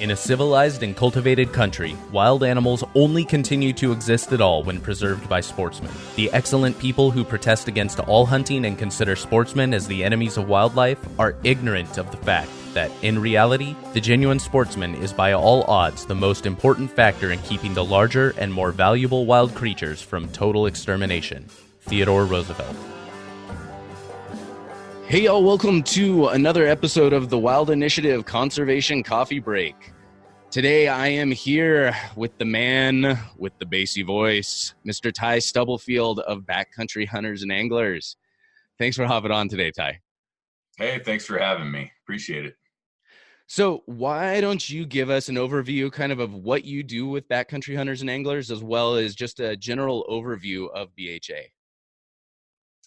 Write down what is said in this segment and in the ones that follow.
In a civilized and cultivated country, wild animals only continue to exist at all when preserved by sportsmen. The excellent people who protest against all hunting and consider sportsmen as the enemies of wildlife are ignorant of the fact that, in reality, the genuine sportsman is by all odds the most important factor in keeping the larger and more valuable wild creatures from total extermination. Theodore Roosevelt. Hey y'all, welcome to another episode of the Wild Initiative Conservation Coffee Break. Today I am here with the man with the bassy voice, Mr. Ty Stubblefield of Backcountry Hunters and Anglers. Thanks for hopping on today, Ty. Hey, thanks for having me. Appreciate it. So why don't you give us an overview kind of what you do with Backcountry Hunters and Anglers, as well as just a general overview of BHA?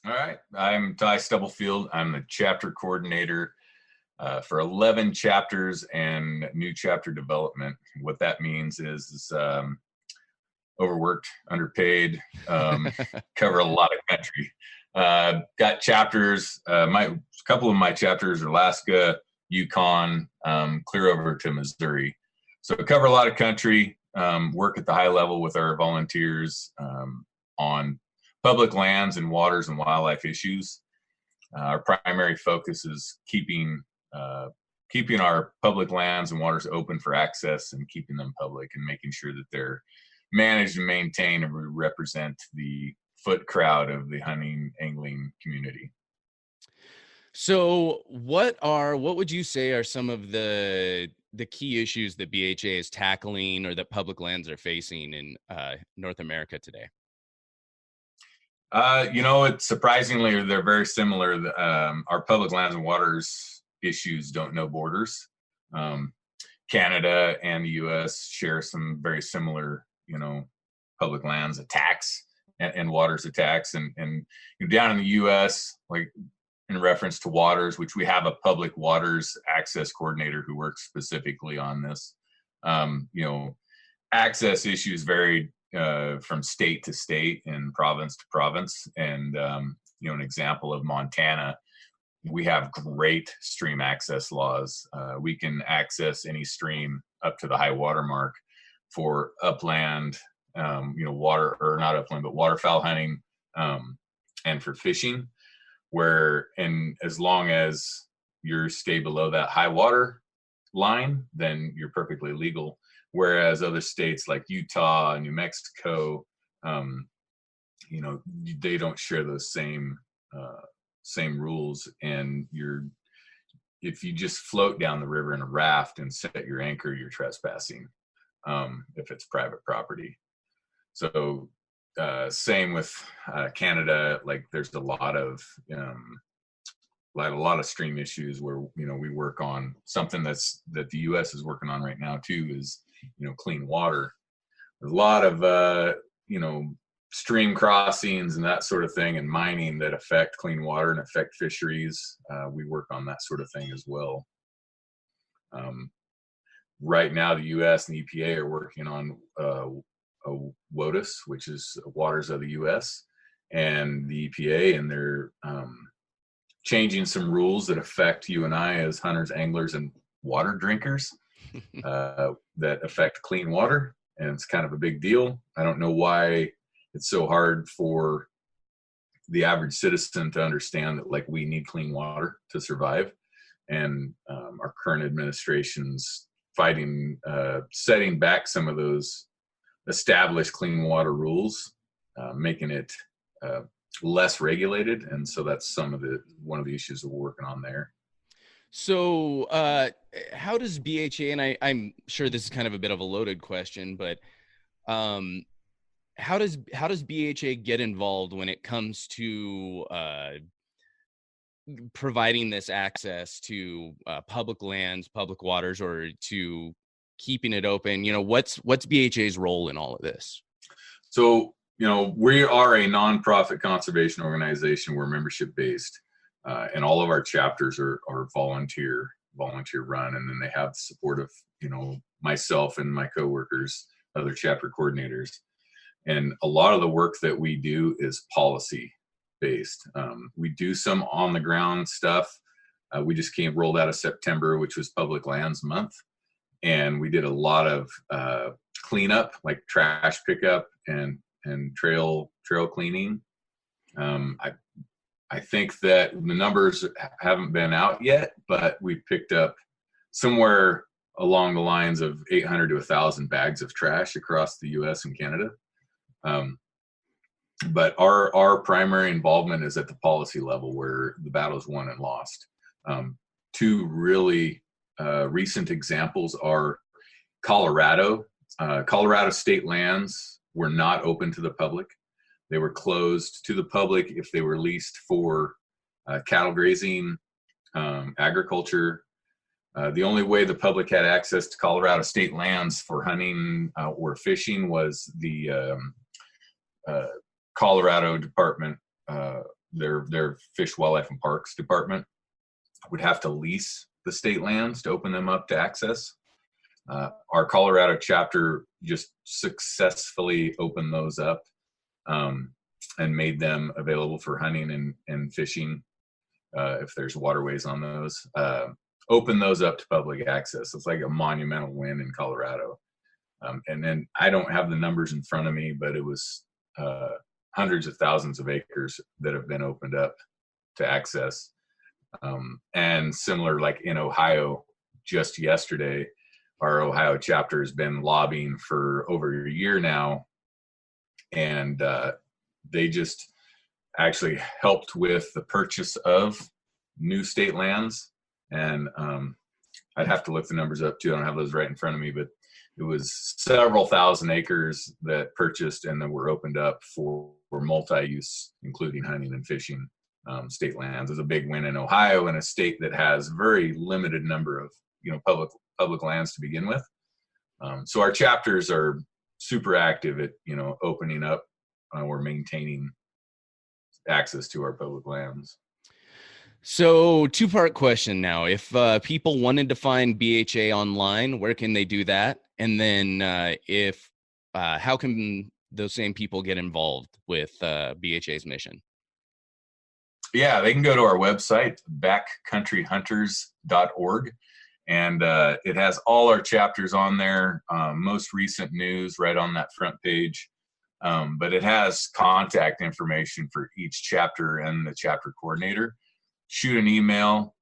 All right. I'm Ty Stubblefield. I'm the chapter coordinator for 11 chapters and new chapter development. What that means is overworked, underpaid, cover a lot of country. Got chapters. A couple of my chapters are Alaska, Yukon, clear over to Missouri. So I cover a lot of country, work at the high level with our volunteers on public lands and waters and wildlife issues. Our primary focus is keeping our public lands and waters open for access and keeping them public and making sure that they're managed and maintained and represent the foot crowd of the hunting, angling community. So what would you say are some of the key issues that BHA is tackling or that public lands are facing in North America today? It's surprisingly, they're very similar. Our public lands and waters issues don't know borders. Canada and the U.S. share some very similar, public lands attacks and waters attacks. And down in the U.S., like in reference to waters, which we have a public waters access coordinator who works specifically on this, access issues vary from state to state and province to province. And, an example of Montana, we have great stream access laws. We can access any stream up to the high water mark for upland, water, or not upland, but waterfowl hunting, and for fishing, and as long as you stay below that high water line, then you're perfectly legal. Whereas other states like Utah and New Mexico, they don't share those same rules. And if you just float down the river in a raft and set your anchor, you're trespassing if it's private property. So same with Canada. Like there's a lot of stream issues where we work on something that the U.S. is working on right now too, is clean water. There's a lot of stream crossings and that sort of thing, and mining that affect clean water and affect fisheries. We work on that sort of thing as well. Right now, the U.S. and the EPA are working on WOTUS, which is waters of the U.S. and the EPA, and they're changing some rules that affect you and I as hunters, anglers, and water drinkers that affect clean water. And it's kind of a big deal. I don't know why it's so hard for the average citizen to understand that, we need clean water to survive. And our current administration's fighting, setting back some of those established clean water rules, making it less regulated. And so that's one of the issues that we're working on there. So how does BHA, and I'm sure this is kind of a bit of a loaded question, but how does BHA get involved when it comes to providing this access to public lands, public waters, or to keeping it open? What's BHA's role in all of this? So, we are a nonprofit conservation organization. We're membership based. And all of our chapters are volunteer run, and then they have the support of myself and my coworkers, other chapter coordinators. And a lot of the work that we do is policy based. We do some on the ground stuff. We just rolled out of September, which was Public Lands Month, and we did a lot of cleanup, like trash pickup and trail cleaning. I think that the numbers haven't been out yet, but we picked up somewhere along the lines of 800 to 1,000 bags of trash across the U.S. and Canada. But our primary involvement is at the policy level, where the battle is won and lost. Two really recent examples are Colorado. Colorado state lands were not open to the public. They were closed to the public if they were leased for cattle grazing, agriculture. The only way the public had access to Colorado state lands for hunting or fishing was the Colorado Department, their Fish, Wildlife, and Parks Department would have to lease the state lands to open them up to access. Our Colorado chapter just successfully opened those up and made them available for hunting and fishing if there's waterways on those. Open those up to public access. It's like a monumental win in Colorado. And then I don't have the numbers in front of me, but it was hundreds of thousands of acres that have been opened up to access. And similar, like in Ohio, just yesterday, our Ohio chapter has been lobbying for over a year now. And they just actually helped with the purchase of new state lands. And I'd have to look the numbers up too. I don't have those right in front of me, but it was several thousand acres that purchased and then were opened up for multi-use, including hunting and fishing state lands. It's a big win in Ohio, in a state that has very limited number of public lands to begin with. So our chapters are super active at opening up or maintaining access to our public lands. So, two-part question now. If people wanted to find BHA online, where can they do that? And then how can those same people get involved with BHA's mission? Yeah, they can go to our website, backcountryhunters.org, and it has all our chapters on there, most recent news right on that front page. But it has contact information for each chapter and the chapter coordinator. Shoot an email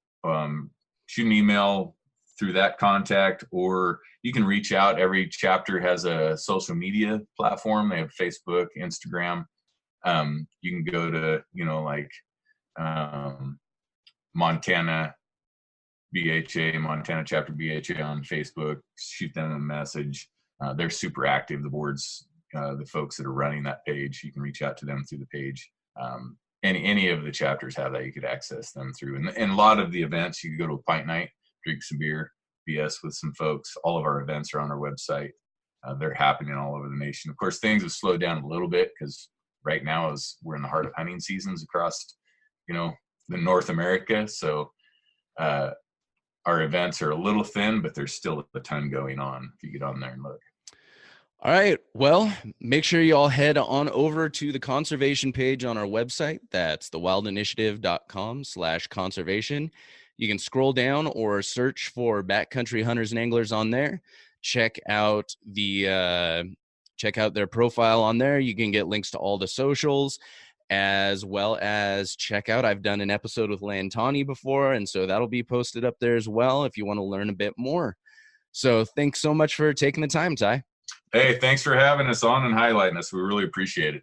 through that contact, or you can reach out. Every chapter has a social media platform. They have Facebook, Instagram. You can go to, Montana BHA, Montana chapter BHA on Facebook, shoot them a message. They're super active. The boards, the folks that are running that page, you can reach out to them through the page. Any of the chapters have that. You could access them through. And a lot of the events, you could go to a pint night, drink some beer, BS with some folks. All of our events are on our website. They're happening all over the nation. Of course, things have slowed down a little bit because right now we're in the heart of hunting seasons across, the North America. So our events are a little thin, but there's still a ton going on if you get on there and look. All right. Well, make sure you all head on over to the conservation page on our website. That's thewildinitiative.com/conservation. You can scroll down or search for Backcountry Hunters and Anglers on there. Check out their profile on there. You can get links to all the socials, as well as check out, I've done an episode with Lantani before, and so that'll be posted up there as well if you want to learn a bit more. So thanks so much for taking the time, Ty. Hey, thanks for having us on and highlighting us. We really appreciate it.